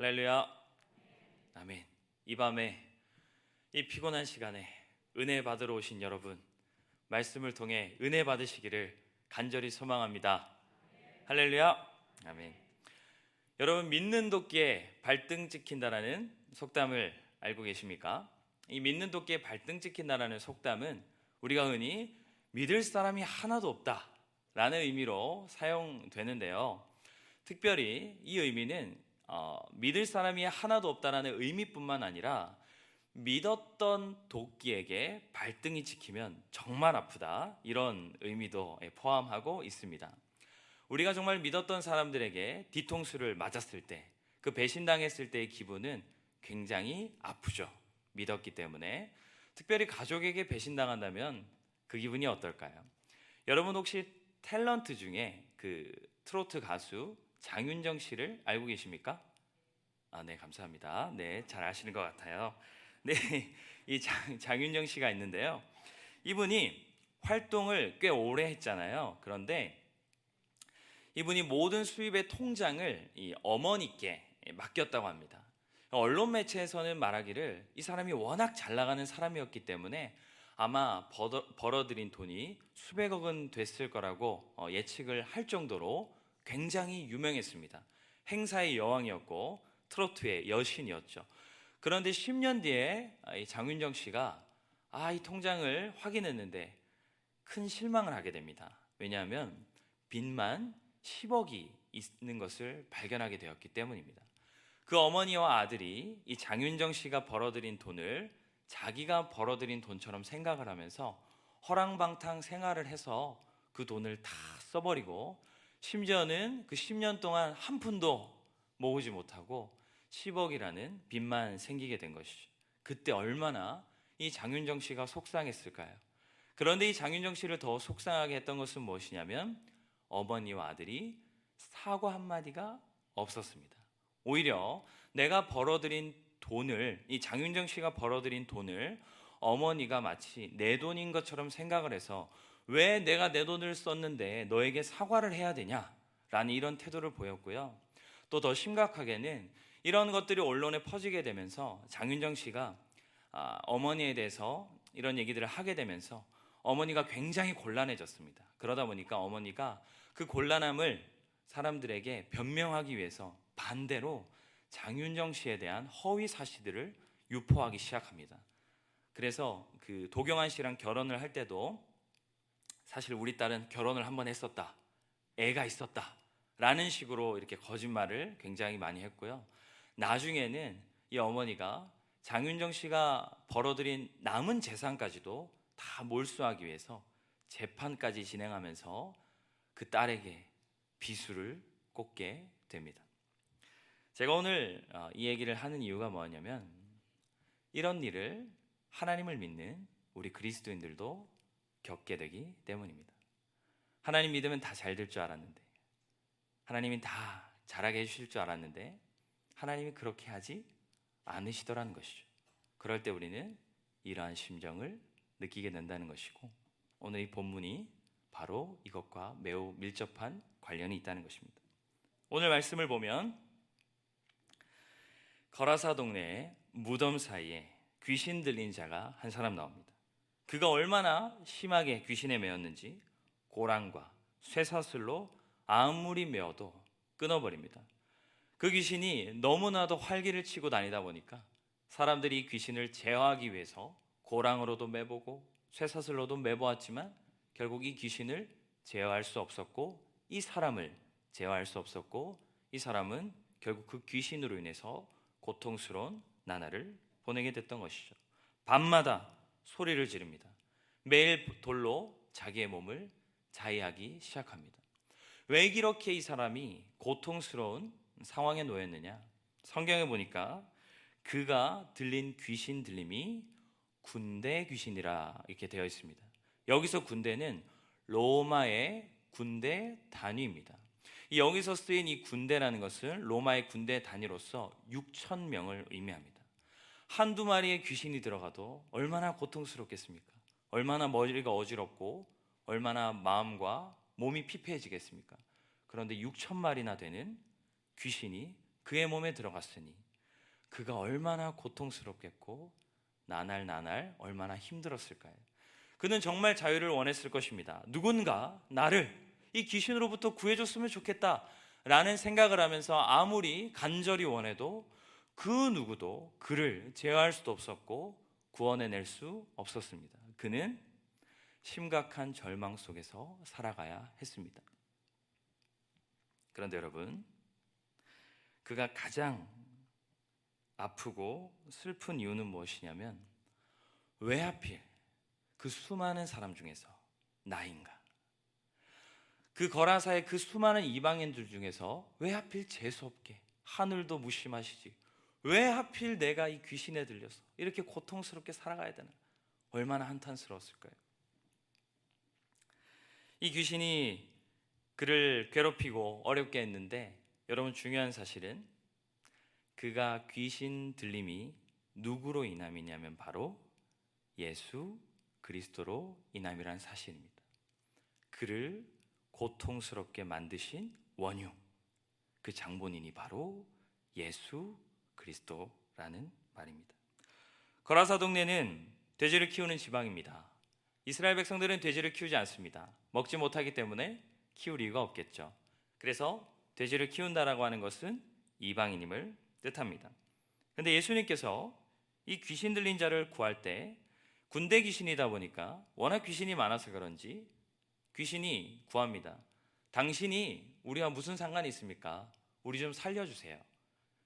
할렐루야. 아멘. 이 밤에 이 피곤한 시간에 은혜 받으러 오신 여러분, 말씀을 통해 은혜 받으시기를 간절히 소망합니다. 할렐루야. 아멘. 여러분, 믿는 도끼에 발등 찍힌다라는 속담을 알고 계십니까? 이 믿는 도끼에 발등 찍힌다라는 속담은 우리가 흔히 믿을 사람이 하나도 없다라는 의미로 사용되는데요. 특별히 이 의미는 믿을 사람이 하나도 없다라는 의미뿐만 아니라 믿었던 도끼에게 발등이 찍히면 정말 아프다, 이런 의미도 포함하고 있습니다. 우리가 정말 믿었던 사람들에게 뒤통수를 맞았을 때, 그 배신당했을 때의 기분은 굉장히 아프죠. 믿었기 때문에. 특별히 가족에게 배신당한다면 그 기분이 어떨까요? 여러분, 혹시 탤런트 중에 그 트로트 가수 장윤정 씨를 알고 계십니까? 네, 감사합니다. 네, 잘 아시는 것 같아요. 네, 이 장윤정 씨가 있는데요. 이분이 활동을 꽤 오래 했잖아요. 그런데 이분이 모든 수입의 통장을 이 어머니께 맡겼다고 합니다. 언론 매체에서는 말하기를 이 사람이 워낙 잘 나가는 사람이었기 때문에 아마 벌어들인 돈이 수백억은 됐을 거라고 예측을 할 정도로 굉장히 유명했습니다. 행사의 여왕이었고 트로트의 여신이었죠. 그런데 10년 뒤에 이 장윤정 씨가 이 통장을 확인했는데 큰 실망을 하게 됩니다. 왜냐하면 빚만 10억이 있는 것을 발견하게 되었기 때문입니다. 그 어머니와 아들이 이 장윤정 씨가 벌어들인 돈을 자기가 벌어들인 돈처럼 생각을 하면서 허랑방탕 생활을 해서 그 돈을 다 써버리고, 심지어는 그 10년 동안 한 푼도 모으지 못하고 10억이라는 빚만 생기게 된 것이죠. 그때 얼마나 이 장윤정 씨가 속상했을까요? 그런데 이 장윤정 씨를 더 속상하게 했던 것은 무엇이냐면 어머니와 아들이 사과 한마디가 없었습니다. 오히려 내가 벌어들인 돈을, 이 장윤정 씨가 벌어들인 돈을 어머니가 마치 내 돈인 것처럼 생각을 해서 왜 내가 내 돈을 썼는데 너에게 사과를 해야 되냐? 라는 이런 태도를 보였고요. 또 더 심각하게는 이런 것들이 언론에 퍼지게 되면서 장윤정 씨가 어머니에 대해서 이런 얘기들을 하게 되면서 어머니가 굉장히 곤란해졌습니다. 그러다 보니까 어머니가 그 곤란함을 사람들에게 변명하기 위해서 반대로 장윤정 씨에 대한 허위 사실들을 유포하기 시작합니다. 그래서 그 도경환 씨랑 결혼을 할 때도 사실 우리 딸은 결혼을 한번 했었다, 애가 있었다 라는 식으로 이렇게 거짓말을 굉장히 많이 했고요. 나중에는 이 어머니가 장윤정 씨가 벌어들인 남은 재산까지도 다 몰수하기 위해서 재판까지 진행하면서 그 딸에게 비수를 꽂게 됩니다. 제가 오늘 이 얘기를 하는 이유가 뭐냐면 이런 일을 하나님을 믿는 우리 그리스도인들도 겪게 되기 때문입니다. 하나님 믿으면 다 잘 될 줄 알았는데, 하나님이 다 잘하게 해주실 줄 알았는데 하나님이 그렇게 하지 않으시더라는 것이죠. 그럴 때 우리는 이러한 심정을 느끼게 된다는 것이고, 오늘 이 본문이 바로 이것과 매우 밀접한 관련이 있다는 것입니다. 오늘 말씀을 보면 거라사 동네의 무덤 사이에 귀신 들린 자가 한 사람 나옵니다. 그가 얼마나 심하게 귀신에 매였는지 고랑과 쇠사슬로 아무리 메어도 끊어버립니다. 그 귀신이 너무나도 활기를 치고 다니다 보니까 사람들이 이 귀신을 제어하기 위해서 고랑으로도 매보고 쇠사슬로도 매보았지만 결국 이 귀신을 제어할 수 없었고 이 사람을 제어할 수 없었고, 이 사람은 결국 그 귀신으로 인해서 고통스러운 나날을 보내게 됐던 것이죠. 밤마다 소리를 지릅니다. 매일 돌로 자기의 몸을 자위하기 시작합니다. 왜 이렇게 이 사람이 고통스러운 상황에 놓였느냐? 성경에 보니까 그가 들린 귀신 들림이 군대 귀신이라 이렇게 되어 있습니다. 여기서 군대는 로마의 군대 단위입니다. 여기서 쓰인 이 군대라는 것은 로마의 군대 단위로서 6,000명을 의미합니다. 한두 마리의 귀신이 들어가도 얼마나 고통스럽겠습니까? 얼마나 머리가 어지럽고 얼마나 마음과 몸이 피폐해지겠습니까? 그런데 6,000마리나 되는 귀신이 그의 몸에 들어갔으니 그가 얼마나 고통스럽겠고 나날 얼마나 힘들었을까요? 그는 정말 자유를 원했을 것입니다. 누군가 나를 이 귀신으로부터 구해줬으면 좋겠다 라는 생각을 하면서 아무리 간절히 원해도 그 누구도 그를 제어할 수도 없었고 구원해낼 수 없었습니다. 그는 심각한 절망 속에서 살아가야 했습니다. 그런데 여러분, 그가 가장 아프고 슬픈 이유는 무엇이냐면 왜 하필 그 수많은 사람 중에서 나인가? 그 거라사의 그 수많은 이방인들 중에서 왜 하필 재수없게 하늘도 무심하시지 왜 하필 내가 이 귀신에 들려서 이렇게 고통스럽게 살아가야 되나? 얼마나 한탄스러웠을까요? 이 귀신이 그를 괴롭히고 어렵게 했는데 여러분, 중요한 사실은 그가 귀신 들림이 누구로 인함이냐면 바로 예수 그리스도로 인함이란 사실입니다. 그를 고통스럽게 만드신 원흉, 그 장본인이 바로 예수 그리스도라는 말입니다. 거라사 동네는 돼지를 키우는 지방입니다. 이스라엘 백성들은 돼지를 키우지 않습니다. 먹지 못하기 때문에 키울 이유가 없겠죠. 그래서 돼지를 키운다라고 하는 것은 이방인임을 뜻합니다. 그런데 예수님께서 이 귀신 들린 자를 구할 때 군대 귀신이다 보니까 워낙 귀신이 많아서 그런지 귀신이 구합니다. 당신이 우리와 무슨 상관이 있습니까? 우리 좀 살려주세요.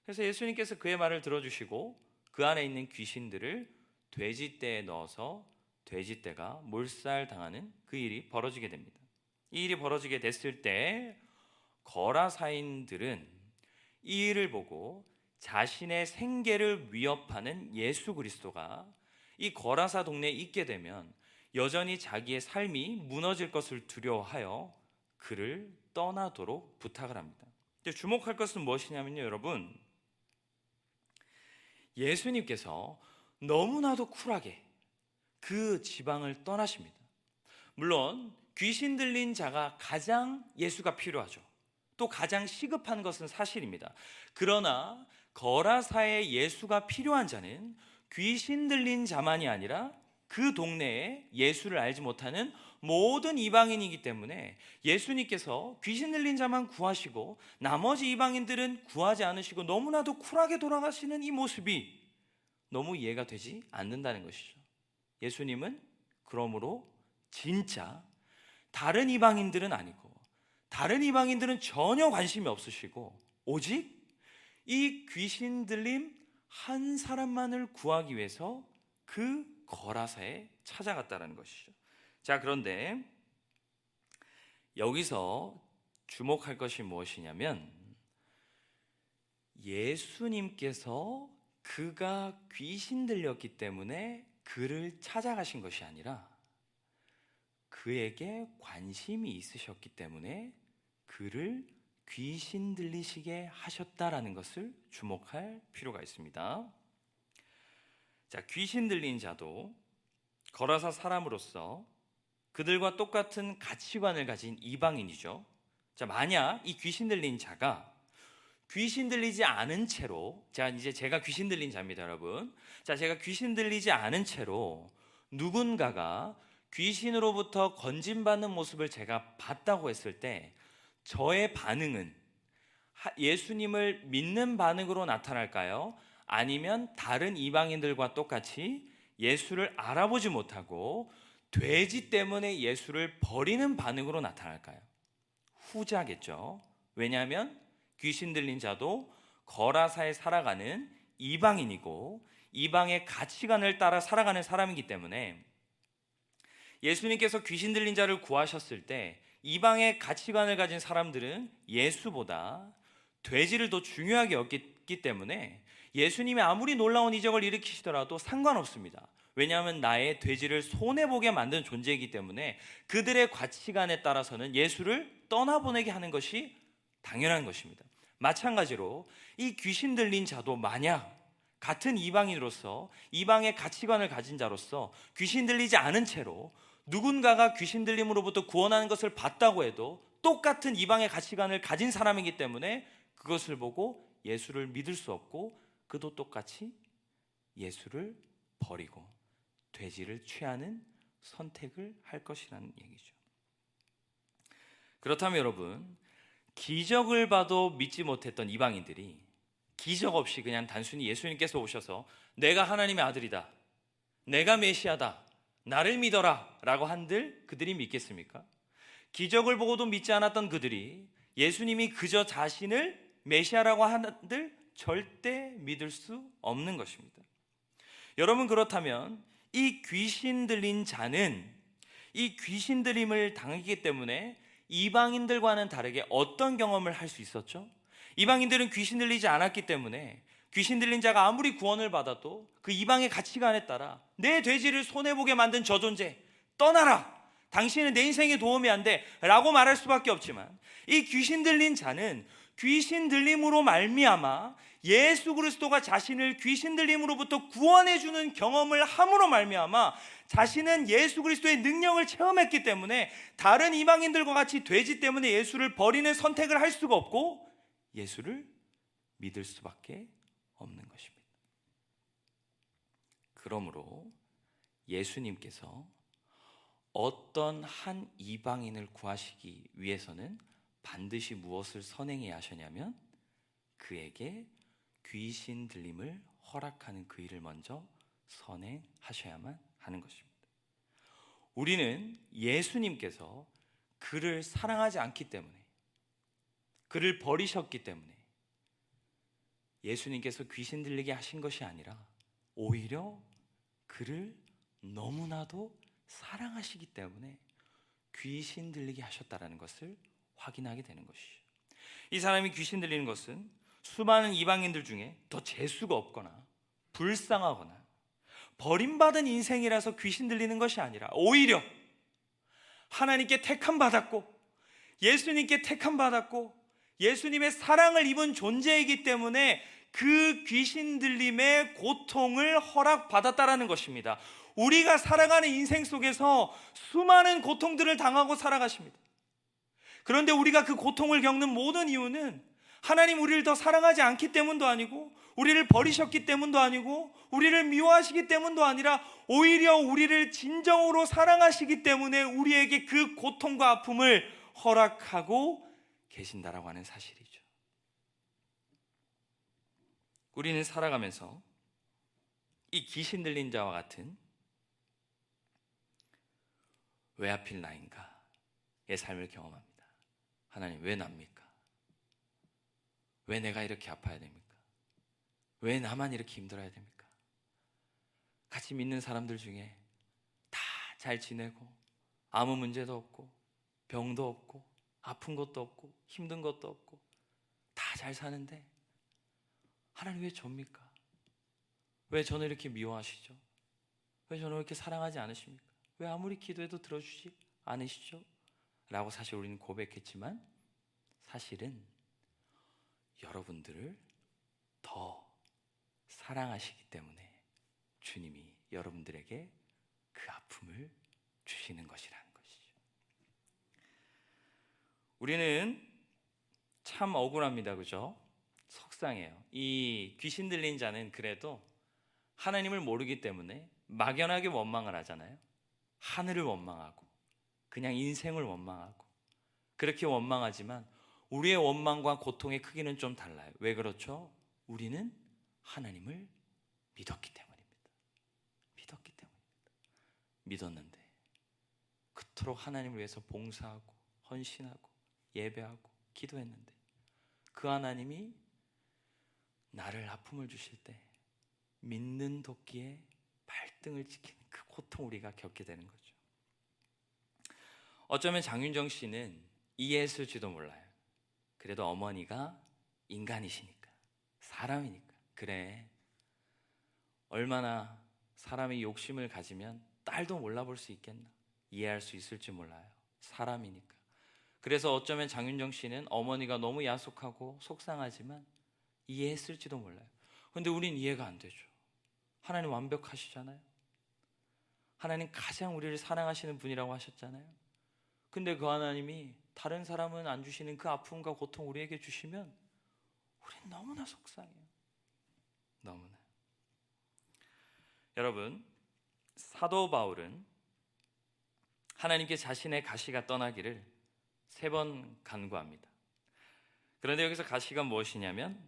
그래서 예수님께서 그의 말을 들어주시고 그 안에 있는 귀신들을 돼지떼에 넣어서 돼지떼가 몰살당하는 그 일이 벌어지게 됩니다. 이 일이 벌어지게 됐을 때 거라사인들은 이 일을 보고 자신의 생계를 위협하는 예수 그리스도가 이 거라사 동네에 있게 되면 여전히 자기의 삶이 무너질 것을 두려워하여 그를 떠나도록 부탁을 합니다. 주목할 것은 무엇이냐면요, 여러분, 예수님께서 너무나도 쿨하게 그 지방을 떠나십니다. 물론 귀신 들린 자가 가장 예수가 필요하죠. 또 가장 시급한 것은 사실입니다. 그러나 거라사에 예수가 필요한 자는 귀신 들린 자만이 아니라 그 동네에 예수를 알지 못하는 모든 이방인이기 때문에 예수님께서 귀신 들린 자만 구하시고 나머지 이방인들은 구하지 않으시고 너무나도 쿨하게 돌아가시는 이 모습이 너무 이해가 되지 않는다는 것이죠. 예수님은 그러므로 진짜 다른 이방인들은 아니고 다른 이방인들은 전혀 관심이 없으시고 오직 이 귀신 들림 한 사람만을 구하기 위해서 그 거라사에 찾아갔다는 것이죠. 자, 그런데 여기서 주목할 것이 무엇이냐면 예수님께서 그가 귀신 들렸기 때문에 그를 찾아가신 것이 아니라 그에게 관심이 있으셨기 때문에 그를 귀신 들리시게 하셨다라는 것을 주목할 필요가 있습니다. 자, 귀신 들린 자도 거라사 사람으로서 그들과 똑같은 가치관을 가진 이방인이죠. 자, 만약 이 귀신 들린 자가 귀신 들리지 않은 채로, 제가 귀신 들린 자입니다, 여러분. 자, 제가 귀신 들리지 않은 채로 누군가가 귀신으로부터 건진받는 모습을 제가 봤다고 했을 때 저의 반응은 예수님을 믿는 반응으로 나타날까요? 아니면 다른 이방인들과 똑같이 예수를 알아보지 못하고 돼지 때문에 예수를 버리는 반응으로 나타날까요? 후자겠죠. 왜냐하면 귀신 들린 자도 거라사에 살아가는 이방인이고 이방의 가치관을 따라 살아가는 사람이기 때문에 예수님께서 귀신 들린 자를 구하셨을 때 이방의 가치관을 가진 사람들은 예수보다 돼지를 더 중요하게 여겼기 때문에 예수님이 아무리 놀라운 이적을 일으키시더라도 상관없습니다. 왜냐하면 나의 돼지를 손해보게 만든 존재이기 때문에 그들의 가치관에 따라서는 예수를 떠나보내게 하는 것이 당연한 것입니다. 마찬가지로 이 귀신 들린 자도 만약 같은 이방인으로서 이방의 가치관을 가진 자로서 귀신 들리지 않은 채로 누군가가 귀신 들림으로부터 구원하는 것을 봤다고 해도 똑같은 이방의 가치관을 가진 사람이기 때문에 그것을 보고 예수를 믿을 수 없고 그도 똑같이 예수를 버리고 돼지를 취하는 선택을 할 것이라는 얘기죠. 그렇다면 여러분, 기적을 봐도 믿지 못했던 이방인들이 기적 없이 그냥 단순히 예수님께서 오셔서 내가 하나님의 아들이다, 내가 메시아다, 나를 믿어라 라고 한들 그들이 믿겠습니까? 기적을 보고도 믿지 않았던 그들이 예수님이 그저 자신을 메시아라고 한들 절대 믿을 수 없는 것입니다. 여러분, 그렇다면 이 귀신 들린 자는 이 귀신 들림을 당하기 때문에 이방인들과는 다르게 어떤 경험을 할 수 있었죠? 이방인들은 귀신 들리지 않았기 때문에 귀신 들린 자가 아무리 구원을 받아도 그 이방의 가치관에 따라 내 돼지를 손해보게 만든 저 존재 떠나라, 당신은 내 인생에 도움이 안 돼 라고 말할 수밖에 없지만, 이 귀신 들린 자는 귀신 들림으로 말미암아 예수 그리스도가 자신을 귀신 들림으로부터 구원해 주는 경험을 함으로 말미암아 자신은 예수 그리스도의 능력을 체험했기 때문에 다른 이방인들과 같이 돼지 때문에 예수를 버리는 선택을 할 수가 없고 예수를 믿을 수밖에 없는 것입니다. 그러므로 예수님께서 어떤 한 이방인을 구하시기 위해서는 반드시 무엇을 선행해야 하셨냐면 그에게 귀신 들림을 허락하는 그 일을 먼저 선행하셔야만 하는 것입니다. 우리는 예수님께서 그를 사랑하지 않기 때문에, 그를 버리셨기 때문에 예수님께서 귀신 들리게 하신 것이 아니라 오히려 그를 너무나도 사랑하시기 때문에 귀신 들리게 하셨다라는 것을 확인하게 되는 것이죠. 이 사람이 귀신 들리는 것은 수많은 이방인들 중에 더 재수가 없거나 불쌍하거나 버림받은 인생이라서 귀신 들리는 것이 아니라 오히려 하나님께 택함 받았고 예수님께 택함 받았고 예수님의 사랑을 입은 존재이기 때문에 그 귀신 들림의 고통을 허락받았다라는 것입니다. 우리가 살아가는 인생 속에서 수많은 고통들을 당하고 살아가십니다. 그런데 우리가 그 고통을 겪는 모든 이유는 하나님 우리를 더 사랑하지 않기 때문도 아니고 우리를 버리셨기 때문도 아니고 우리를 미워하시기 때문도 아니라 오히려 우리를 진정으로 사랑하시기 때문에 우리에게 그 고통과 아픔을 허락하고 계신다라고 하는 사실이죠. 우리는 살아가면서 이 귀신 들린 자와 같은 왜 하필 나인가의 삶을 경험합니다. 하나님 왜 납니까? 왜 내가 이렇게 아파야 됩니까? 왜 나만 이렇게 힘들어야 됩니까? 같이 믿는 사람들 중에 다 잘 지내고 아무 문제도 없고 병도 없고 아픈 것도 없고 힘든 것도 없고 다 잘 사는데 하나님 왜 접니까? 왜 저는 이렇게 미워하시죠? 왜 저는 이렇게 사랑하지 않으십니까? 왜 아무리 기도해도 들어주지 않으시죠? 라고 사실 우리는 고백했지만 사실은 여러분들을 더 사랑하시기 때문에 주님이 여러분들에게 그 아픔을 주시는 것이라는 것이죠. 우리는 참 억울합니다. 그죠? 속상해요. 이 귀신 들린 자는 그래도 하나님을 모르기 때문에 막연하게 원망을 하잖아요. 하늘을 원망하고 그냥 인생을 원망하고 그렇게 원망하지만 우리의 원망과 고통의 크기는 좀 달라요. 왜 그렇죠? 우리는 하나님을 믿었기 때문입니다. 믿었기 때문입니다. 믿었는데 그토록 하나님을 위해서 봉사하고 헌신하고 예배하고 기도했는데 그 하나님이 나를 아픔을 주실 때 믿는 도끼에 발등을 찍히는 그 고통 우리가 겪게 되는 거죠. 어쩌면 장윤정 씨는 이해했을지도 몰라요. 그래도 어머니가 인간이시니까, 사람이니까, 그래, 얼마나 사람이 욕심을 가지면 딸도 몰라볼 수 있겠나, 이해할 수 있을지 몰라요. 사람이니까. 그래서 어쩌면 장윤정 씨는 어머니가 너무 야속하고 속상하지만 이해했을지도 몰라요. 그런데 우린 이해가 안 되죠. 하나님 완벽하시잖아요. 하나님 가장 우리를 사랑하시는 분이라고 하셨잖아요. 근데 그 하나님이 다른 사람은 안 주시는 그 아픔과 고통 우리에게 주시면 우린 너무나 속상해요. 너무나. 여러분, 사도 바울은 하나님께 자신의 가시가 떠나기를 3번 간구합니다. 그런데 여기서 가시가 무엇이냐면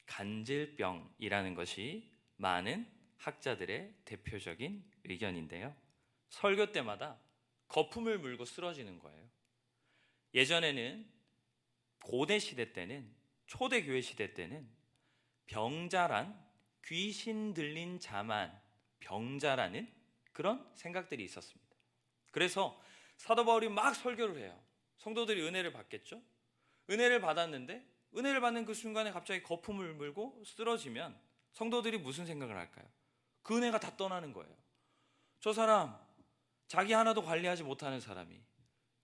간질병이라는 것이 많은 학자들의 대표적인 의견인데요, 설교 때마다 거품을 물고 쓰러지는 거예요. 예전에는 고대 시대 때는, 초대교회 시대 때는 병자란, 귀신 들린 자만 병자라는 그런 생각들이 있었습니다. 그래서 사도 바울이 막 설교를 해요. 성도들이 은혜를 받겠죠? 은혜를 받았는데 은혜를 받는 그 순간에 갑자기 거품을 물고 쓰러지면 성도들이 무슨 생각을 할까요? 그 은혜가 다 떠나는 거예요. 저 사람, 자기 하나도 관리하지 못하는 사람이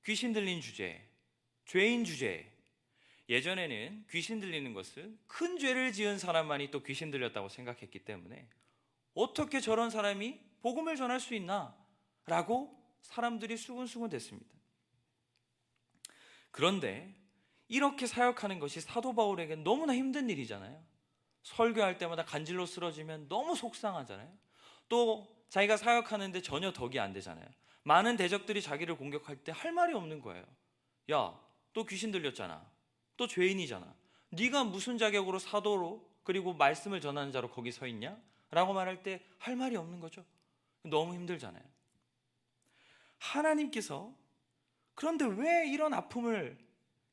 귀신 들린 주제에, 죄인 주제에, 예전에는 귀신 들리는 것은 큰 죄를 지은 사람만이 또 귀신 들렸다고 생각했기 때문에 어떻게 저런 사람이 복음을 전할 수 있나? 라고 사람들이 수군수군 됐습니다. 그런데 이렇게 사역하는 것이 사도 바울에게 너무나 힘든 일이잖아요. 설교할 때마다 간질로 쓰러지면 너무 속상하잖아요. 또 자기가 사역하는데 전혀 덕이 안 되잖아요. 많은 대적들이 자기를 공격할 때 할 말이 없는 거예요. 야, 또 귀신 들렸잖아. 또 죄인이잖아. 네가 무슨 자격으로 사도로 그리고 말씀을 전하는 자로 거기 서 있냐? 라고 말할 때 할 말이 없는 거죠. 너무 힘들잖아요. 하나님께서 그런데 왜 이런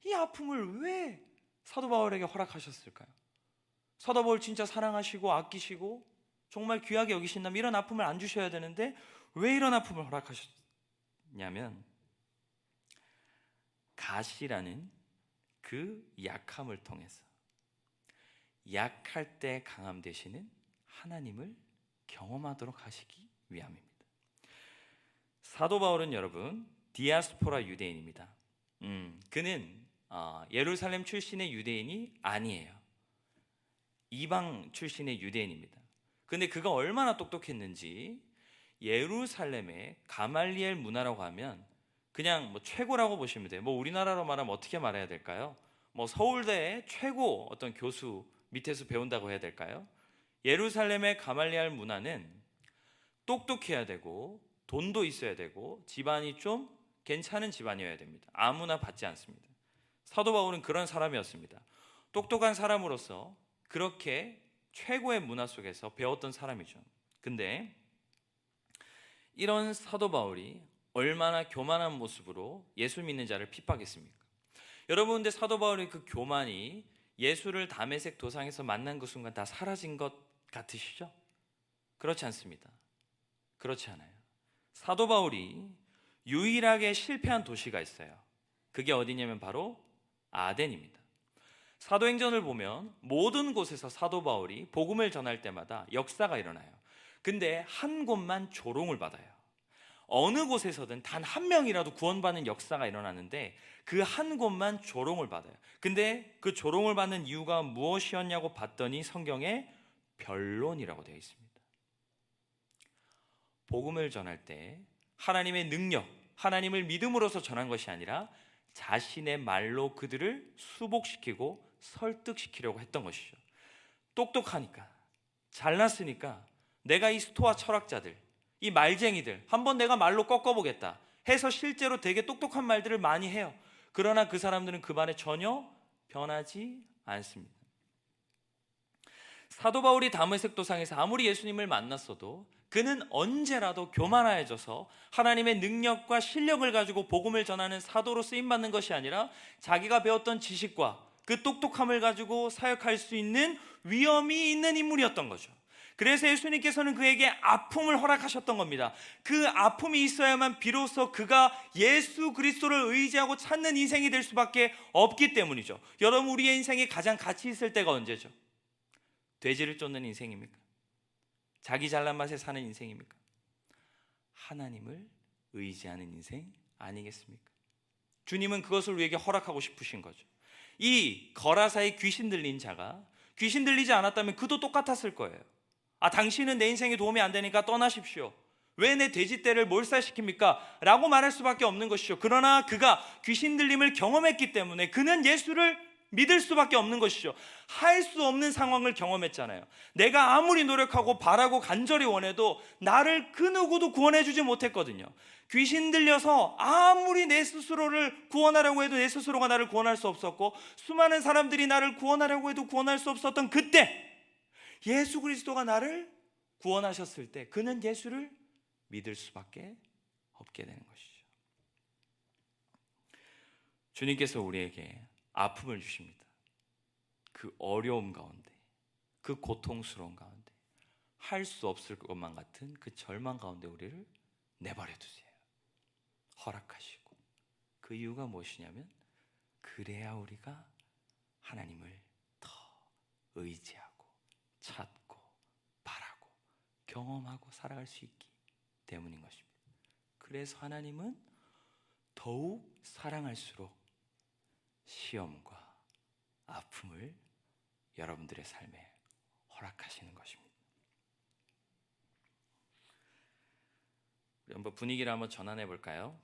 이 아픔을 왜 사도 바울에게 허락하셨을까요? 사도 바울 진짜 사랑하시고 아끼시고 정말 귀하게 여기신다면 이런 아픔을 안 주셔야 되는데 왜 이런 아픔을 허락하셨냐면 가시라는 그 약함을 통해서 약할 때 강함 되시는 하나님을 경험하도록 하시기 위함입니다. 사도 바울은 여러분 디아스포라 유대인입니다. 그는 예루살렘 출신의 유대인이 아니에요. 이방 출신의 유대인입니다. 근데 그가 얼마나 똑똑했는지 예루살렘의 가말리엘 문화라고 하면 그냥 뭐 최고라고 보시면 돼요. 뭐 우리나라로 말하면 어떻게 말해야 될까요? 뭐 서울대의 최고 어떤 교수 밑에서 배운다고 해야 될까요? 예루살렘의 가말리엘 문화는 똑똑해야 되고 돈도 있어야 되고 집안이 좀 괜찮은 집안이어야 됩니다. 아무나 받지 않습니다. 사도 바울은 그런 사람이었습니다. 똑똑한 사람으로서 그렇게 최고의 문화 속에서 배웠던 사람이죠. 근데 이런 사도 바울이 얼마나 교만한 모습으로 예수 믿는 자를 핍박했습니까? 여러분, 근데 사도 바울의 그 교만이 예수를 다메섹 도상에서 만난 그 순간 다 사라진 것 같으시죠? 그렇지 않습니다. 그렇지 않아요. 사도 바울이 유일하게 실패한 도시가 있어요. 그게 어디냐면 바로 아덴입니다. 사도행전을 보면 모든 곳에서 사도 바울이 복음을 전할 때마다 역사가 일어나요. 근데 한 곳만 조롱을 받아요. 어느 곳에서든 단 한 명이라도 구원받는 역사가 일어나는데 그 한 곳만 조롱을 받아요. 근데 그 조롱을 받는 이유가 무엇이었냐고 봤더니 성경에 변론이라고 되어 있습니다. 복음을 전할 때 하나님의 능력, 하나님을 믿음으로써 전한 것이 아니라 자신의 말로 그들을 수복시키고 설득시키려고 했던 것이죠. 똑똑하니까, 잘났으니까 내가 이 스토아 철학자들, 이 말쟁이들 한번 내가 말로 꺾어보겠다 해서 실제로 되게 똑똑한 말들을 많이 해요. 그러나 그 사람들은 그 말에 전혀 변하지 않습니다. 사도 바울이 다메섹 도상에서 아무리 예수님을 만났어도 그는 언제라도 교만해져서 하나님의 능력과 실력을 가지고 복음을 전하는 사도로 쓰임받는 것이 아니라 자기가 배웠던 지식과 그 똑똑함을 가지고 사역할 수 있는 위엄이 있는 인물이었던 거죠. 그래서 예수님께서는 그에게 아픔을 허락하셨던 겁니다. 그 아픔이 있어야만 비로소 그가 예수 그리스도를 의지하고 찾는 인생이 될 수밖에 없기 때문이죠. 여러분, 우리의 인생에 가장 가치 있을 때가 언제죠? 돼지를 쫓는 인생입니까? 자기 잘난 맛에 사는 인생입니까? 하나님을 의지하는 인생 아니겠습니까? 주님은 그것을 우리에게 허락하고 싶으신 거죠. 이 거라사의 귀신 들린 자가 귀신 들리지 않았다면 그도 똑같았을 거예요. 당신은 내 인생에 도움이 안 되니까 떠나십시오. 왜 내 돼지떼를 몰살시킵니까? 라고 말할 수밖에 없는 것이죠. 그러나 그가 귀신 들림을 경험했기 때문에 그는 예수를 믿을 수밖에 없는 것이죠. 할 수 없는 상황을 경험했잖아요. 내가 아무리 노력하고 바라고 간절히 원해도 나를 그 누구도 구원해 주지 못했거든요. 귀신 들려서 아무리 내 스스로를 구원하려고 해도 내 스스로가 나를 구원할 수 없었고, 수많은 사람들이 나를 구원하려고 해도 구원할 수 없었던 그때 예수 그리스도가 나를 구원하셨을 때 그는 예수를 믿을 수밖에 없게 되는 것이죠. 주님께서 우리에게 아픔을 주십니다. 그 어려움 가운데, 그 고통스러운 가운데, 할 수 없을 것만 같은 그 절망 가운데 우리를 내버려 두세요. 허락하시고. 그 이유가 무엇이냐면, 그래야 우리가 하나님을 더 의지하고 찾고 바라고 경험하고 살아갈 수 있기 때문인 것입니다. 그래서 하나님은 더욱 사랑할수록 시험과 아픔을 여러분들의 삶에 허락하시는 것입니다. 우리 한번 분위기를 한번 전환해 볼까요?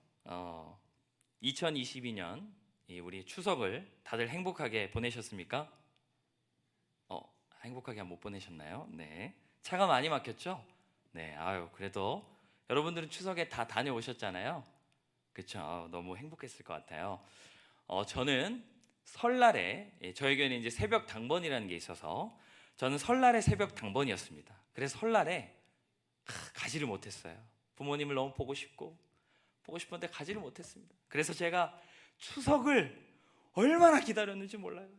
2022년 우리 추석을 다들 행복하게 보내셨습니까? 행복하게 못 보내셨나요? 네, 차가 많이 막혔죠? 네, 그래도 여러분들은 추석에 다 다녀오셨잖아요. 그렇죠? 너무 행복했을 것 같아요. 저는 설날에 저희 교회는 이제 새벽 당번이라는 게 있어서 저는 설날에 새벽 당번이었습니다. 그래서 설날에 가지를 못했어요. 부모님을 너무 보고 싶었는데 가지를 못했습니다. 그래서 제가 추석을 얼마나 기다렸는지 몰라요.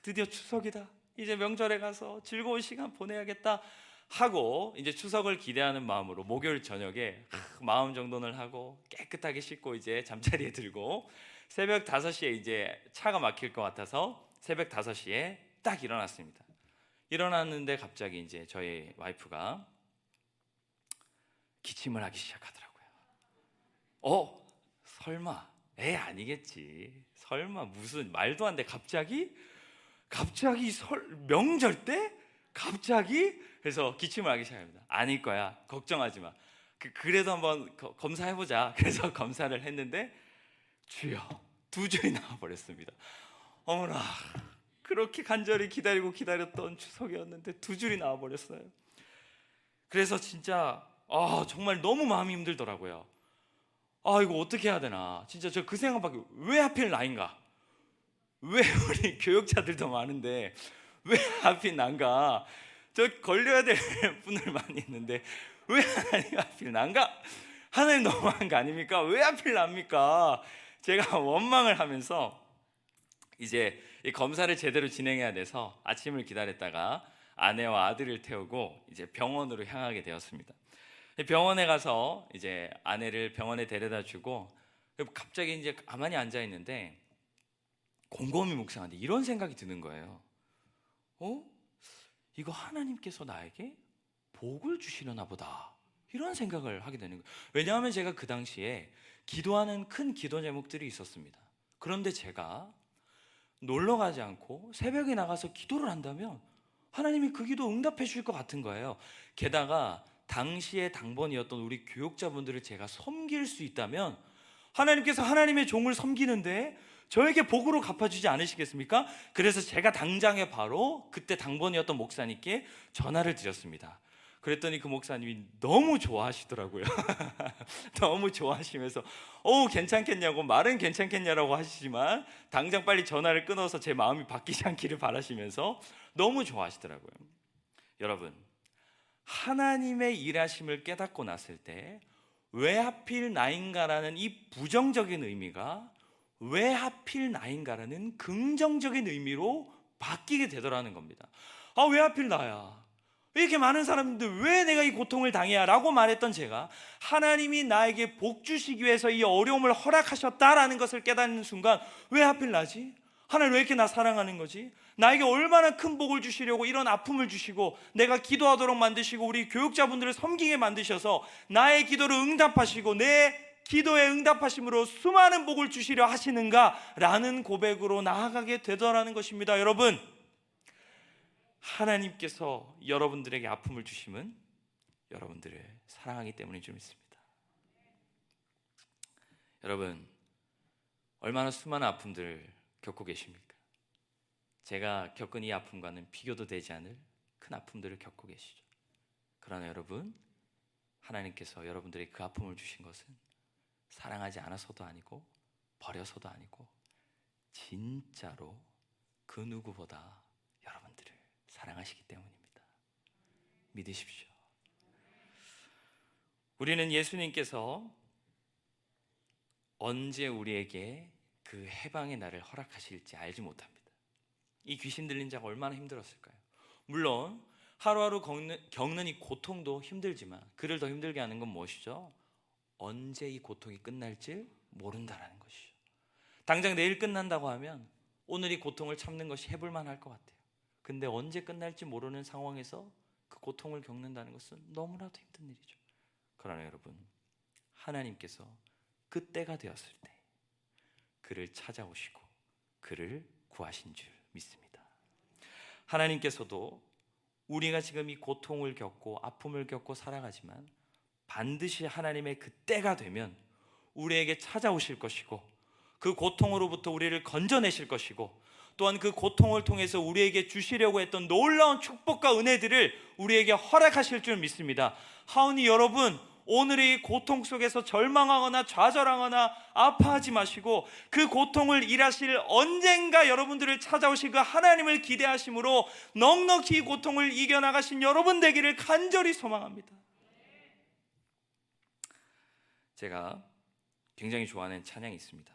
드디어 추석이다. 이제 명절에 가서 즐거운 시간 보내야겠다 하고 이제 추석을 기대하는 마음으로 목요일 저녁에 마음 정돈을 하고 깨끗하게 씻고 이제 잠자리에 들고 새벽 5시에 이제 차가 막힐 것 같아서 새벽 5시에 딱 일어났습니다. 일어났는데 갑자기 이제 저희 와이프가 기침을 하기 시작하더라고요. 설마 아니겠지. 설마 무슨 말도 안 돼. 갑자기 명절 때 갑자기 그래서 기침을 하기 시작합니다. 아닐 거야. 걱정하지 마. 그래도 한번 검사해보자. 그래서 검사를 했는데 주여 2줄이 나와버렸습니다. 어머나, 그렇게 간절히 기다렸던 추석이었는데 2줄이 나와버렸어요. 그래서 진짜 정말 너무 마음이 힘들더라고요. 이거 어떻게 해야 되나. 진짜 저 그 생각밖에. 왜 하필 나인가? 왜 우리 교육자들도 많은데 왜 하필 난가? 저 걸려야 될 분들 많이 있는데 왜 하나님 하필 난가? 하나님 너무한 거 아닙니까? 왜 하필 납니까? 제가 원망을 하면서 이제 이 검사를 제대로 진행해야 돼서 아침을 기다렸다가 아내와 아들을 태우고 이제 병원으로 향하게 되었습니다. 병원에 가서 이제 아내를 병원에 데려다 주고 갑자기 이제 가만히 앉아 있는데 곰곰이 묵상하는데 이런 생각이 드는 거예요. 이거 하나님께서 나에게 복을 주시려나 보다. 이런 생각을 하게 되는 거예요. 왜냐하면 제가 그 당시에 기도하는 큰 기도 제목들이 있었습니다. 그런데 제가 놀러 가지 않고 새벽에 나가서 기도를 한다면 하나님이 그 기도 응답해 주실 것 같은 거예요. 게다가 당시의 당번이었던 우리 교육자분들을 제가 섬길 수 있다면 하나님께서 하나님의 종을 섬기는데 저에게 복으로 갚아주지 않으시겠습니까? 그래서 제가 당장에 바로 그때 당번이었던 목사님께 전화를 드렸습니다. 그랬더니 그 목사님이 너무 좋아하시더라고요. 너무 좋아하시면서 괜찮겠냐고, 말은 괜찮겠냐라고 하시지만 당장 빨리 전화를 끊어서 제 마음이 바뀌지 않기를 바라시면서 너무 좋아하시더라고요. 여러분, 하나님의 일하심을 깨닫고 났을 때 왜 하필 나인가라는 이 부정적인 의미가 왜 하필 나인가라는 긍정적인 의미로 바뀌게 되더라는 겁니다. 왜 하필 나야? 이렇게 많은 사람들 왜 내가 이 고통을 당해야? 라고 말했던 제가 하나님이 나에게 복 주시기 위해서 이 어려움을 허락하셨다라는 것을 깨닫는 순간 왜 하필 나지? 하나님 왜 이렇게 나 사랑하는 거지? 나에게 얼마나 큰 복을 주시려고 이런 아픔을 주시고 내가 기도하도록 만드시고 우리 교육자분들을 섬기게 만드셔서 나의 기도를 응답하시고 내 기도에 응답하심으로 수많은 복을 주시려 하시는가라는 고백으로 나아가게 되더라는 것입니다. 여러분, 하나님께서 여러분들에게 아픔을 주심은 여러분들을 사랑하기 때문인 줄 믿습니다. 여러분, 얼마나 수많은 아픔들을 겪고 계십니까? 제가 겪은 이 아픔과는 비교도 되지 않을 큰 아픔들을 겪고 계시죠. 그러나 여러분, 하나님께서 여러분들의 그 아픔을 주신 것은 사랑하지 않아서도 아니고 버려서도 아니고 진짜로 그 누구보다 여러분들을 사랑하시기 때문입니다. 믿으십시오. 우리는 예수님께서 언제 우리에게 그 해방의 날을 허락하실지 알지 못합니다. 이 귀신 들린 자가 얼마나 힘들었을까요? 물론 하루하루 겪는 이 고통도 힘들지만 그를 더 힘들게 하는 건 무엇이죠? 언제 이 고통이 끝날지 모른다라는 것이죠. 당장 내일 끝난다고 하면 오늘 이 고통을 참는 것이 해볼만 할 것 같아요. 근데 언제 끝날지 모르는 상황에서 그 고통을 겪는다는 것은 너무나도 힘든 일이죠. 그러나 여러분, 하나님께서 그 때가 되었을 때 그를 찾아오시고 그를 구하신 줄 믿습니다. 하나님께서도 우리가 지금 이 고통을 겪고 아픔을 겪고 살아가지만 반드시 하나님의 그 때가 되면 우리에게 찾아오실 것이고 그 고통으로부터 우리를 건져내실 것이고 또한 그 고통을 통해서 우리에게 주시려고 했던 놀라운 축복과 은혜들을 우리에게 허락하실 줄 믿습니다. 하오니 여러분, 오늘의 이 고통 속에서 절망하거나 좌절하거나 아파하지 마시고 그 고통을 일하실 언젠가 여러분들을 찾아오실 그 하나님을 기대하심으로 넉넉히 이 고통을 이겨나가신 여러분 되기를 간절히 소망합니다. 제가 굉장히 좋아하는 찬양이 있습니다.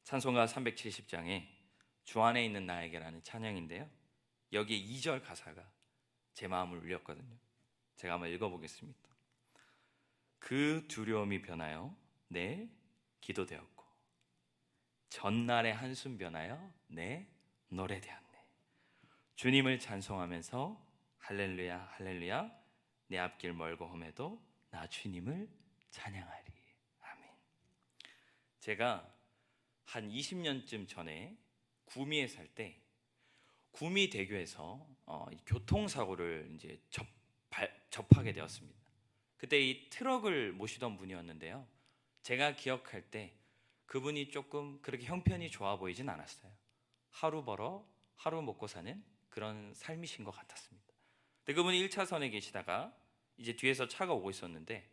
찬송가 370장에 주 안에 있는 나에게라는 찬양인데요, 여기에 2절 가사가 제 마음을 울렸거든요. 제가 한번 읽어보겠습니다. 그 두려움이 변하여 내 기도 되었고 전날의 한숨 변하여 내 노래 되었네. 주님을 찬송하면서 할렐루야 할렐루야 내 앞길 멀고 험해도 나 주님을 찬양하리. 아멘. 제가 한 20년쯤 전에 구미에 살 때 구미 대교에서 교통사고를 이제 접하게 되었습니다. 그때 이 트럭을 모시던 분이었는데요, 제가 기억할 때 그분이 조금 그렇게 형편이 좋아 보이진 않았어요. 하루 벌어 하루 먹고 사는 그런 삶이신 것 같았습니다. 근데 그분이 1차선에 계시다가 이제 뒤에서 차가 오고 있었는데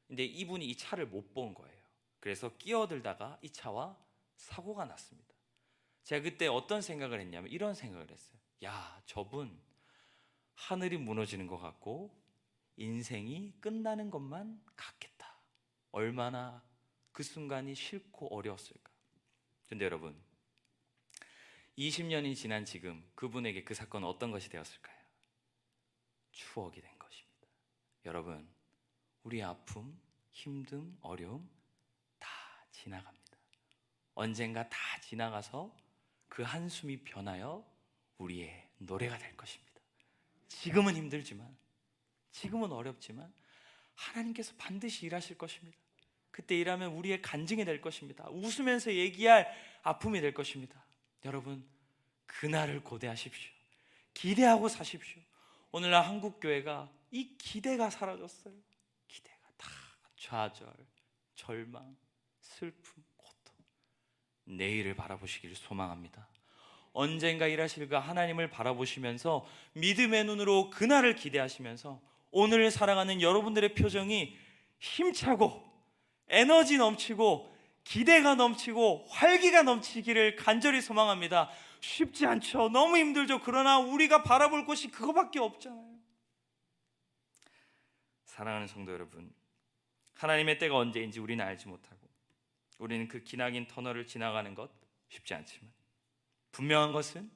근데 이분이 이 차를 못 본 거예요. 그래서 끼어들다가 이 차와 사고가 났습니다. 제가 그때 어떤 생각을 했냐면 이런 생각을 했어요. 야, 저분 하늘이 무너지는 것 같고 인생이 끝나는 것만 같겠다. 얼마나 그 순간이 싫고 어려웠을까. 근데 여러분, 20년이 지난 지금 그분에게 그 사건은 어떤 것이 되었을까요? 추억이 된 것입니다. 여러분, 우리 아픔, 힘듦, 어려움 다 지나갑니다. 언젠가 다 지나가서 그 한숨이 변하여 우리의 노래가 될 것입니다. 지금은 힘들지만, 지금은 어렵지만 하나님께서 반드시 일하실 것입니다. 그때 일하면 우리의 간증이 될 것입니다. 웃으면서 얘기할 아픔이 될 것입니다. 여러분, 그날을 고대하십시오. 기대하고 사십시오. 오늘날 한국교회가 이 기대가 사라졌어요. 기대가 다 좌절, 절망, 슬픔, 고통. 내일을 바라보시기를 소망합니다. 언젠가 일하실 그 하나님을 바라보시면서 믿음의 눈으로 그날을 기대하시면서 오늘을 살아가는 여러분들의 표정이 힘차고 에너지 넘치고 기대가 넘치고 활기가 넘치기를 간절히 소망합니다. 쉽지 않죠. 너무 힘들죠. 그러나 우리가 바라볼 곳이 그거밖에 없잖아요. 사랑하는 성도 여러분, 하나님의 때가 언제인지 우리는 알지 못하고 우리는 그 기나긴 터널을 지나가는 것 쉽지 않지만 분명한 것은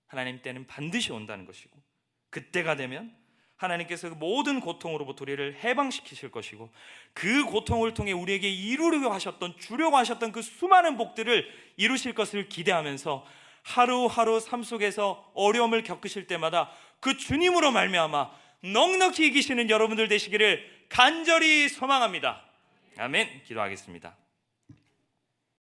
하나님 때는 반드시 온다는 것이고 그때가 되면 하나님께서 그 모든 고통으로부터 우리를 해방시키실 것이고 그 고통을 통해 우리에게 이루려고 하셨던, 주려고 하셨던 그 수많은 복들을 이루실 것을 기대하면서 하루하루 삶 속에서 어려움을 겪으실 때마다 그 주님으로 말미암아 넉넉히 이기시는 여러분들 되시기를 간절히 소망합니다. 아멘. 기도하겠습니다.